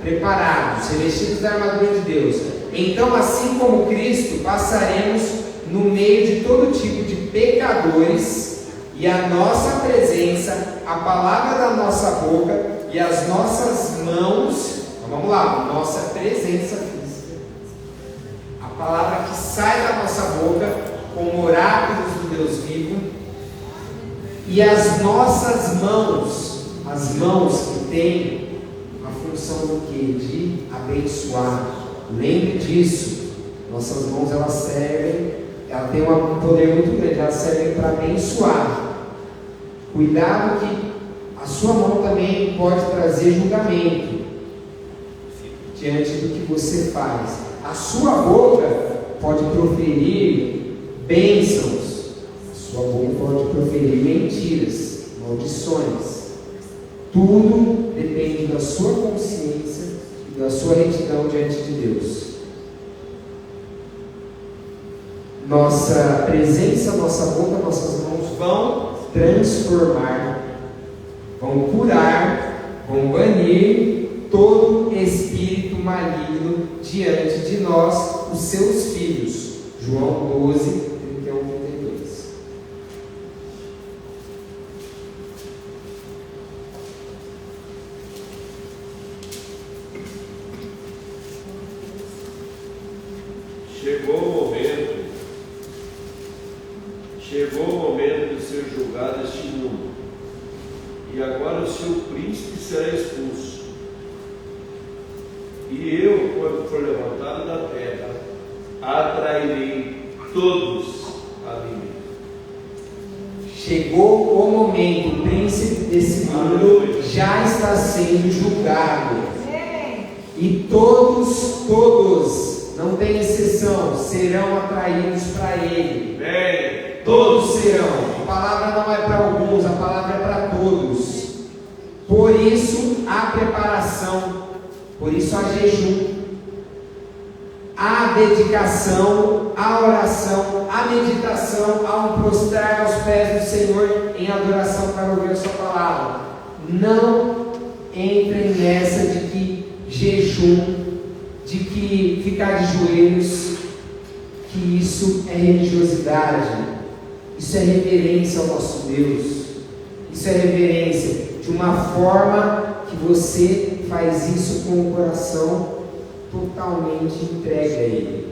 Speaker 1: preparados, revestidos da armadura de Deus. Então, assim como Cristo, passaremos no meio de todo tipo de pecadores, e a nossa presença, a palavra da nossa boca e as nossas mãos. Vamos lá, nossa presença física, a palavra que sai da nossa boca como oráculos do Deus vivo, e as nossas mãos, as mãos que têm a função do quê? De abençoar. Lembre disso, nossas mãos elas servem, elas têm um poder muito grande, elas servem para abençoar. Cuidado que a sua mão também pode trazer julgamento diante do que você faz. A sua boca pode proferir bênçãos, a sua boca pode proferir mentiras, maldições. Tudo depende da sua consciência e da sua retidão diante de Deus. Nossa presença, nossa boca, nossas mãos vão transformar, vão curar, vão banir todo espírito maligno diante de nós, os seus filhos. João 12, 31, 32.
Speaker 2: Chegou o momento de ser julgado este mundo, e agora o seu príncipe será expulso. E eu, quando for levantado da terra, atrairei todos a mim.
Speaker 1: Chegou o momento, o príncipe desse mundo já está sendo julgado. E todos, não tem exceção, serão atraídos para ele. Todos serão. A palavra não é para alguns, a palavra é para todos. Por isso há preparação, por isso há jejum, há dedicação, há oração, há meditação, há um prostrar aos pés do Senhor em adoração para ouvir a sua palavra. Não entrem nessa de que jejum, de que ficar de joelhos, que isso é religiosidade. Isso é reverência ao nosso Deus. Isso é reverência de uma forma que você faz isso com o coração totalmente entregue a Ele.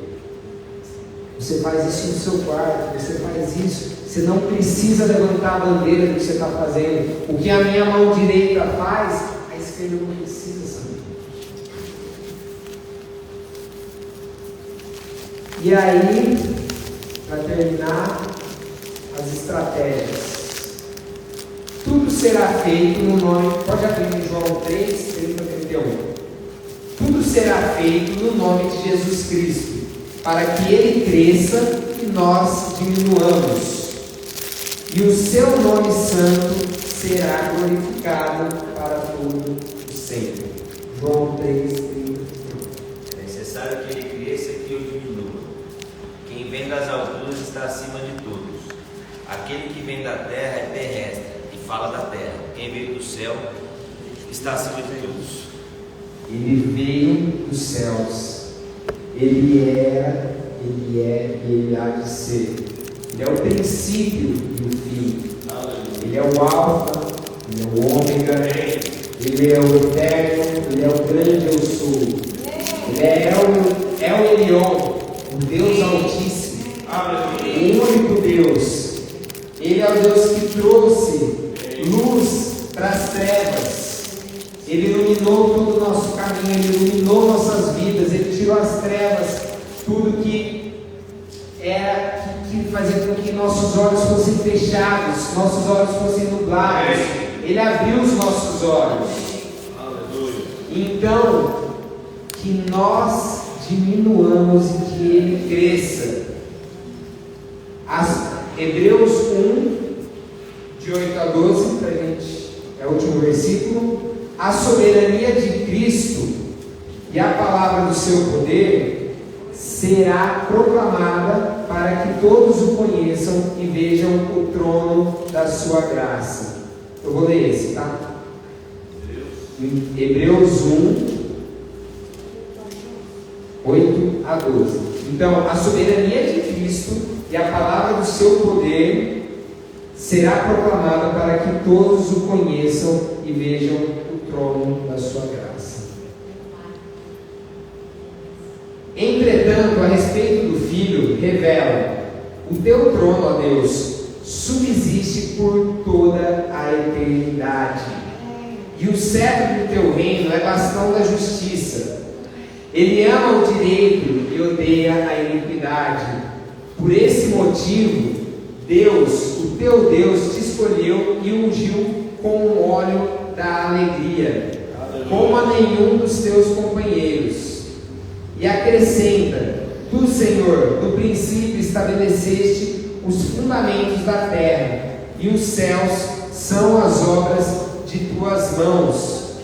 Speaker 1: Você faz isso no seu quarto, você faz isso. Você não precisa levantar a bandeira do que você está fazendo. O que a minha mão direita faz, a esquerda não precisa saber. E aí, para terminar, as estratégias. Tudo será feito no nome, pode abrir em João 3, 30, 31. Tudo será feito no nome de Jesus Cristo, para que Ele cresça e nós diminuamos. E o seu nome santo será glorificado para todo o sempre. João 3, 31.
Speaker 3: É necessário que Ele cresça e que eu diminua. Quem vem das alturas está acima de todos. Aquele que vem da terra é terrestre e fala da terra. Quem veio do céu está acima de todos.
Speaker 1: Ele veio dos céus. Ele era, Ele é e Ele há de ser. Ele é o princípio e o fim. Ele é o alfa, Ele é o ômega, Ele é o eterno, Ele é o grande eu sou. Ele é El Elyon, o Deus Altíssimo, o único Deus. Ele é o Deus que trouxe luz para as trevas. Ele iluminou todo o nosso caminho, Ele iluminou nossas vidas, Ele tirou as trevas, tudo que fazia com que nossos olhos fossem fechados, nossos olhos fossem nublados. Ele abriu os nossos olhos. Então, que nós diminuamos e que Ele cresça. Hebreus 1, de 8 a 12, para a gente, é o último versículo. A soberania de Cristo e a palavra do seu poder será proclamada para que todos o conheçam e vejam o trono da sua graça. Eu vou ler esse, tá? Hebreus 1, 8 a 12. Então, a soberania de Cristo e a palavra do seu poder será proclamada para que todos o conheçam e vejam o trono da sua graça. Entretanto, a respeito do Filho, revela: o teu trono, ó Deus, subsiste por toda a eternidade, e o cetro do teu reino é bastão da justiça. Ele ama o direito e odeia a iniquidade. Por esse motivo, Deus, o teu Deus, te escolheu e ungiu com o óleo da alegria, como a nenhum dos teus companheiros. E acrescenta: tu, Senhor, no princípio estabeleceste os fundamentos da terra, e os céus são as obras de tuas mãos.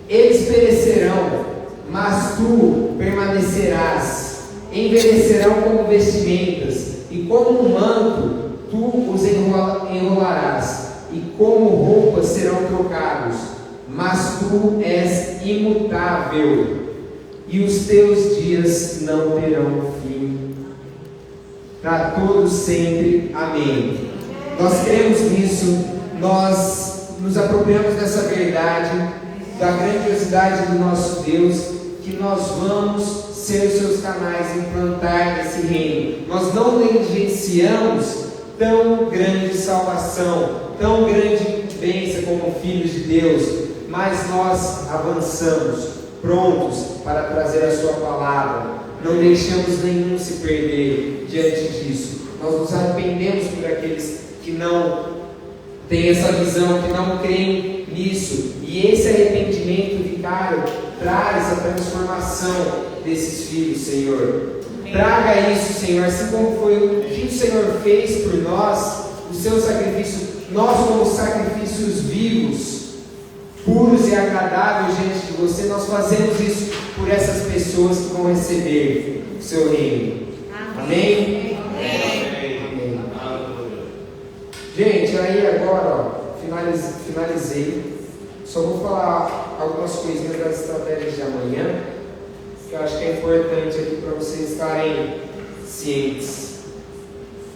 Speaker 1: Eles perecerão, mas tu permanecerás. Envelhecerão como vestimentas, e como um manto tu os enrolarás, e como roupas serão trocados, mas tu és imutável, e os teus dias não terão fim. Para todos sempre. Amém. Nós cremos nisso, nós nos apropriamos dessa verdade, da grandiosidade do nosso Deus, que nós vamos ser os seus canais, implantar esse reino. Nós não negligenciamos tão grande salvação, tão grande bênção como filhos de Deus, mas nós avançamos, prontos para trazer a sua palavra. Não deixamos nenhum se perder diante disso. Nós nos arrependemos por aqueles que não têm essa visão, que não creem nisso. E esse arrependimento vicário traz a transformação desses filhos, Senhor. Traga isso, Senhor, assim como foi o que o Senhor fez por nós, o seu sacrifício. Nós somos sacrifícios vivos, puros e agradáveis diante de você. Nós fazemos isso por essas pessoas que vão receber o seu reino. Amém? Amém. Gente, aí agora, finalizei. Só vou falar algumas coisinhas das estratégias de amanhã, que eu acho que é importante aqui para vocês estarem cientes.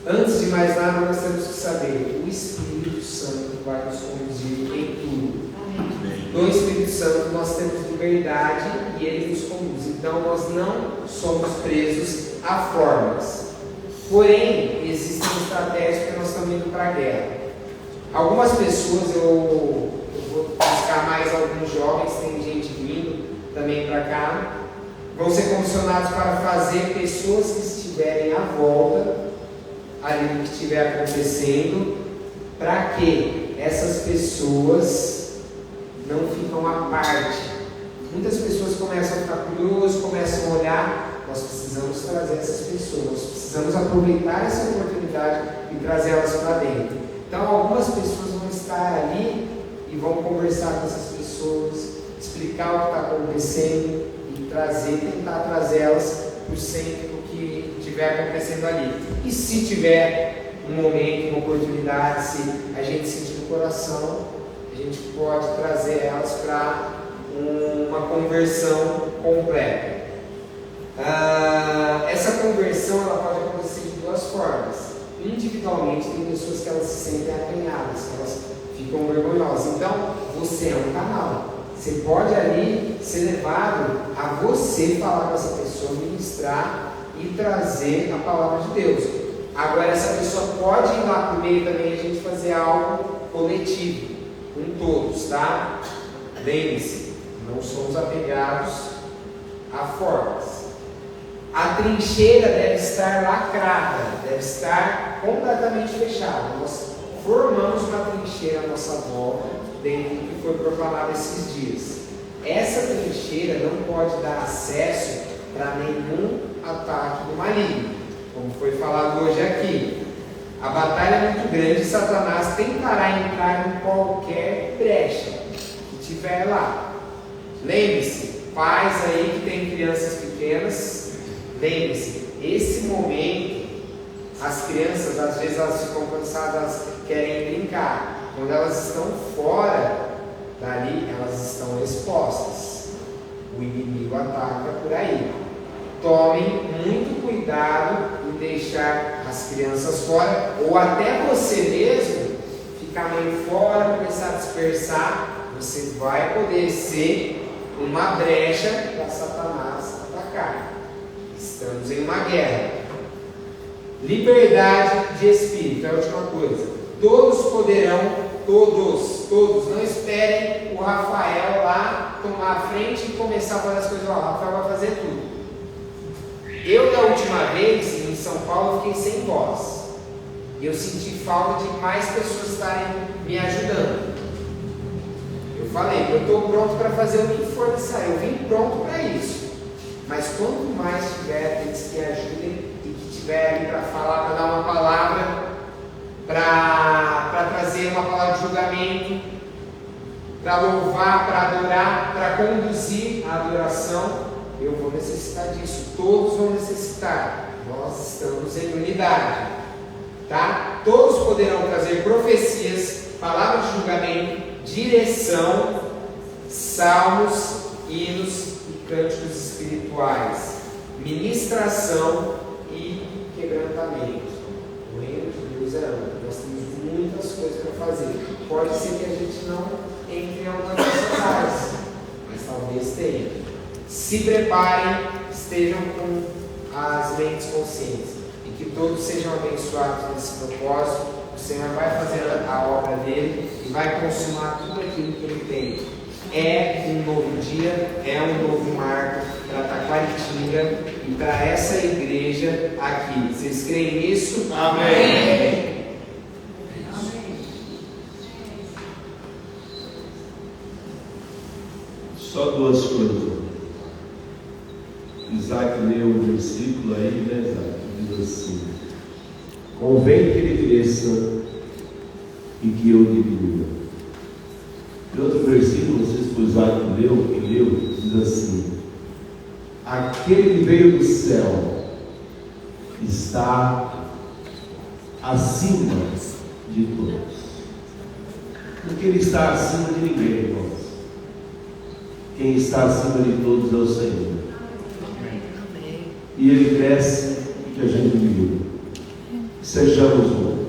Speaker 1: Antes de mais nada, nós temos que saber: o Espírito Santo vai nos conduzir em tudo. No Espírito Santo nós temos liberdade e Ele nos conduz. Então nós não somos presos a formas. Porém, existem estratégias que nós estamos indo para a guerra. Algumas pessoas, eu vou buscar mais alguns jovens, tem gente vindo também para cá, vão ser comissionados para fazer pessoas que estiverem à volta ali do que estiver acontecendo, para que essas pessoas não ficam à parte. Muitas pessoas começam a ficar curiosas, começam a olhar. Nós precisamos trazer essas pessoas, nós precisamos aproveitar essa oportunidade e trazê-las para dentro. Então algumas pessoas vão estar ali e vão conversar com essas pessoas, explicar o que está acontecendo e tentar trazê-las por sempre do que estiver acontecendo ali. E se tiver um momento, uma oportunidade, se a gente sentir no coração, a gente pode trazer elas para uma conversão completa. Essa conversão ela pode acontecer de duas formas. Individualmente, tem pessoas que elas se sentem acanhadas, que elas ficam vergonhosas. Então, você é um canal. Você pode ali ser levado a você falar com essa pessoa, ministrar e trazer a palavra de Deus. Agora, essa pessoa pode ir lá por meio também a gente fazer algo coletivo, com todos, tá? Lembre-se, não somos apegados a formas. A trincheira deve estar lacrada, deve estar completamente fechada. Nós formamos uma trincheira à nossa volta, dentro do que foi proclamado esses dias. Essa trincheira não pode dar acesso para nenhum ataque do maligno, como foi falado hoje aqui. A batalha é muito grande e Satanás tentará entrar em qualquer brecha que tiver lá. Lembre-se, pais aí que têm crianças pequenas, lembre-se, esse momento, as crianças às vezes elas ficam cansadas, elas querem brincar. Quando elas estão fora dali, elas estão expostas. O inimigo ataca por aí. Tomem muito cuidado em deixar as crianças fora, ou até você mesmo ficar meio fora, começar a dispersar. Você vai poder ser uma brecha para Satanás atacar. Estamos em uma guerra. Liberdade de espírito é a última coisa. Todos poderão, todos, não esperem o Rafael lá tomar a frente e começar a fazer as coisas. O Rafael vai fazer tudo. Eu, da última vez, em São Paulo, fiquei sem voz. Eu senti falta de mais pessoas estarem me ajudando. Eu falei, eu estou pronto para fazer o que for necessário. Eu vim pronto para isso. Mas quanto mais tiver aqueles que ajudem e que tiver ali para falar, para dar uma palavra, para trazer uma palavra de julgamento, para louvar, para adorar, para conduzir a adoração, eu vou necessitar disso. Todos vão necessitar. Nós estamos em unidade, tá? Todos poderão trazer profecias, palavras de julgamento, direção, salmos, hinos e cânticos espirituais, ministração e quebrantamento. O reino de Deus é amplo. Nós temos muitas coisas para fazer. Pode ser que a gente não entre em algumas dessas áreas, mas talvez tenha. Se preparem, estejam com as mentes conscientes e que todos sejam abençoados nesse propósito. O Senhor vai fazer a obra dele e vai consumar tudo aquilo que ele tem. É um novo dia, é um novo marco para Taquaritinga e para essa igreja aqui. Vocês creem nisso? Amém.
Speaker 2: Só duas coisas. Isaac leu o versículo aí, né, Isaac? Diz assim: convém que ele cresça e que eu diminua. E outro versículo, não sei se o Isaac leu, diz assim: aquele que veio do céu está acima de todos. Porque ele está acima de ninguém, irmãos. Quem está acima de todos é o Senhor. E ele cresce e que a gente diminua. Sejamos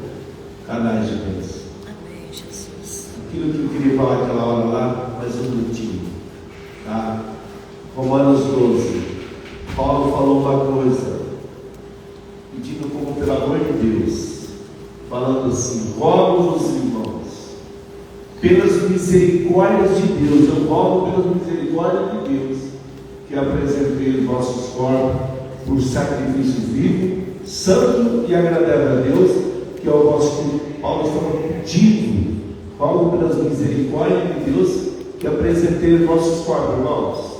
Speaker 2: canais de bênção.
Speaker 6: Amém, Jesus.
Speaker 2: Aquilo que eu queria falar naquela hora lá, mais um minutinho, tá? Romanos 12. Paulo falou uma coisa, pedindo como pela de Deus, falando assim: rogo-vos, irmãos, pelas misericórdias de Deus, eu rogo pelas misericórdias de Deus, que apresentei os vossos corpos por sacrifício vivo, santo e agradável a Deus, que é o vosso. Paulo estava pedindo, rogo pelas misericórdias de Deus, que apresentei os vossos corpos, irmãos.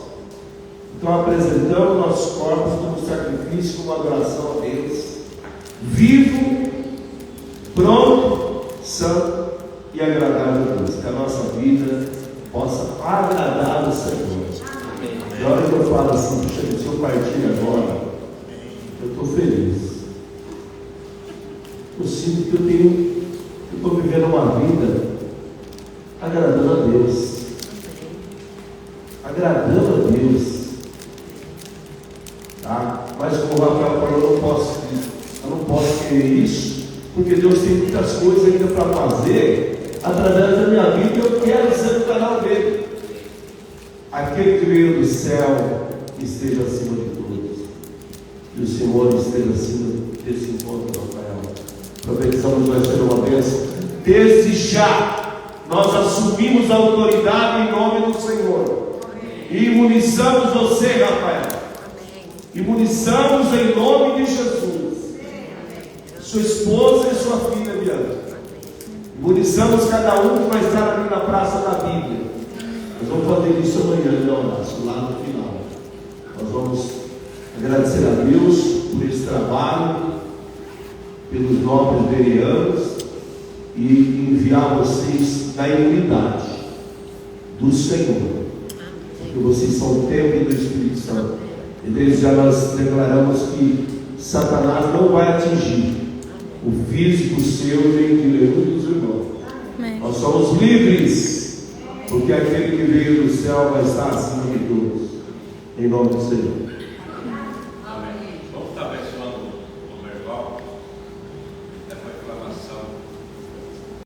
Speaker 2: Então apresentamos nossos corpos como sacrifício, como adoração a Deus, vivo, pronto, santo e agradável a Deus, que a nossa vida possa agradar ao Senhor. Na hora que eu falo assim, puxa, se eu partir agora, eu estou feliz. Eu sinto que eu estou vivendo uma vida agradando a Deus. Agradando a Deus. Tá? Mas como o Rafael falou, eu não posso querer isso, porque Deus tem muitas coisas ainda para fazer através da minha vida, e eu quero ser do canal dele. Aquele que veio do céu esteja acima de todos, e o Senhor esteja acima desse encontro, Rafael. Profetizamos, vai ser uma bênção. Desde já nós assumimos a autoridade em nome do Senhor e imunizamos você, Rafael. Imunizamos em nome de Jesus, sua esposa e sua filha Bianca. Imunizamos cada um que vai estar aqui na praça da Bíblia. Nós vamos fazer isso amanhã, né, Horácio? Lá no final nós vamos agradecer a Deus por esse trabalho, pelos nobres verianos, e enviar vocês na imunidade do Senhor, porque vocês são o templo do Espírito Santo. E desde já nós declaramos que Satanás não vai atingir o físico seu nem de nenhum dos irmãos. Nós somos livres, porque aquele que veio do céu vai estar acima de todos, em nome do Senhor.